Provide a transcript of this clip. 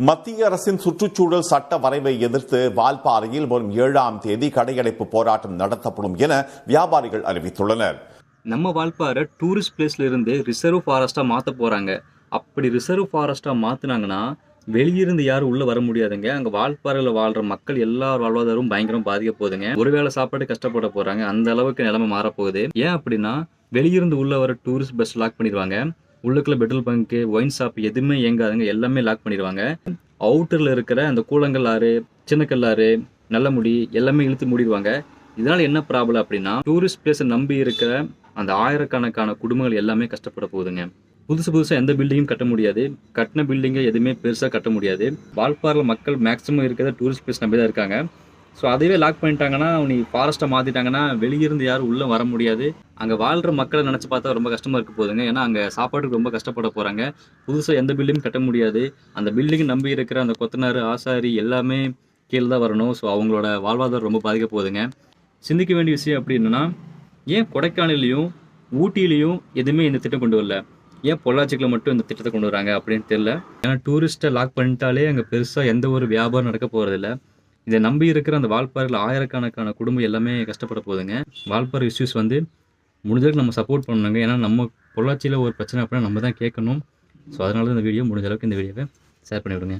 மத்திய அரசின் சுற்றுச்சூழல் சட்ட வரைவை எதிர்த்து வால்பாறையில் வரும் 7ஆம் தேதி கடையடைப்பு போராட்டம் நடத்தப்படும் என வியாபாரிகள் அறிவித்துள்ளனர். நம்ம வால்பாறை டூரிஸ்ட் பிளேஸ்ல இருந்து ரிசர்வ் ஃபாரஸ்டா மாத்த போறாங்க. அப்படி ரிசர்வ் ஃபாரஸ்டா மாத்தினாங்கன்னா வெளியிருந்து யாரும் உள்ள வர முடியாதுங்க. அங்க வால்பாறையில வாழ்ற மக்கள் எல்லார் வாழ்வாதாரமும் பயங்கரம் பாதிக்க போகுதுங்க. ஒருவேளை சாப்பாடு கஷ்டப்பட போறாங்க. அந்த அளவுக்கு நிலைமை மாறப்போகுது. ஏன் அப்படின்னா வெளியிருந்து உள்ள வர டூரிஸ்ட் பஸ் லாக் பண்ணிடுவாங்க. உள்ளுக்குள்ள பெட்ரோல் பங்க்கு, ஒயின் ஷாப் எதுவுமே இயங்காதுங்க. எல்லாமே லாக் பண்ணிடுவாங்க. அவுட்டர்ல இருக்கிற அந்த கூழங்கல்லாறு, சின்னக்கல்லாறு, நல்லமுடி எல்லாமே இழுத்து மூடிடுவாங்க. இதனால என்ன ப்ராப்ளம் அப்படின்னா டூரிஸ்ட் பிளேஸை நம்பி இருக்கிற அந்த ஆயிரக்கணக்கான குடும்பங்கள் எல்லாமே கஷ்டப்பட போகுதுங்க. புதுசாக எந்த பில்டிங்கும் கட்ட முடியாது. கட்டின பில்டிங்கை எதுவுமே பெருசாக கட்ட முடியாது. வால்பாறையில் மக்கள் மேக்ஸிமம் இருக்கிறத டூரிஸ்ட் பிளேஸ் நம்பி தான் இருக்காங்க. ஸோ அதுவே லாக் பண்ணிட்டாங்கன்னா, நீ ஃபாரஸ்ட்டை மாற்றிட்டாங்கன்னா வெளியிருந்து யாரும் உள்ளே வர முடியாது. அங்கே வாழ்கிற மக்களை நினச்சி பார்த்தா ரொம்ப கஷ்டமாக இருக்க போகுதுங்க. ஏன்னா அங்கே சாப்பாட்டுக்கு ரொம்ப கஷ்டப்பட போகிறாங்க. புதுசாக எந்த பில்டிங்கும் கட்ட முடியாது. அந்த பில்டிங் நம்பி இருக்கிற அந்த கொத்தனார், ஆசாரி எல்லாமே கீழே தான் வரணும். ஸோ அவங்களோட வாழ்வாதாரம் ரொம்ப பாதிக்க போகுதுங்க. சிந்திக்க வேண்டிய விஷயம் அப்படி என்னன்னா, ஏன் கொடைக்கானல்லையும் ஊட்டிலையும் எதுவுமே இந்த திட்டம் கொண்டு வரல? ஏன் பொள்ளாச்சிக்கில் மட்டும் இந்த திட்டத்தை கொண்டு வராங்க அப்படின்னு தெரியல. ஏன்னா டூரிஸ்ட்டை லாக் பண்ணிட்டாலே அங்கே பெருசாக எந்த ஒரு வியாபாரம் நடக்க போகிறதில்ல. இதை நம்பி இருக்கிற அந்த வால்பாறையில் ஆயிரக்கணக்கான குடும்பம் எல்லாமே கஷ்டப்பட போகுதுங்க. வால்பாறை இஷ்யூஸ் முடிஞ்சளவுக்கு நம்ம சப்போர்ட் பண்ணணுங்க. ஏன்னா நம்ம பொள்ளாச்சியில் ஒரு பிரச்சனை அப்படின்னா நம்ம தான் கேட்கணும். ஸோ அதனால இந்த வீடியோ முடிஞ்ச அளவுக்கு இந்த வீடியோவை ஷேர் பண்ணிவிடுங்க.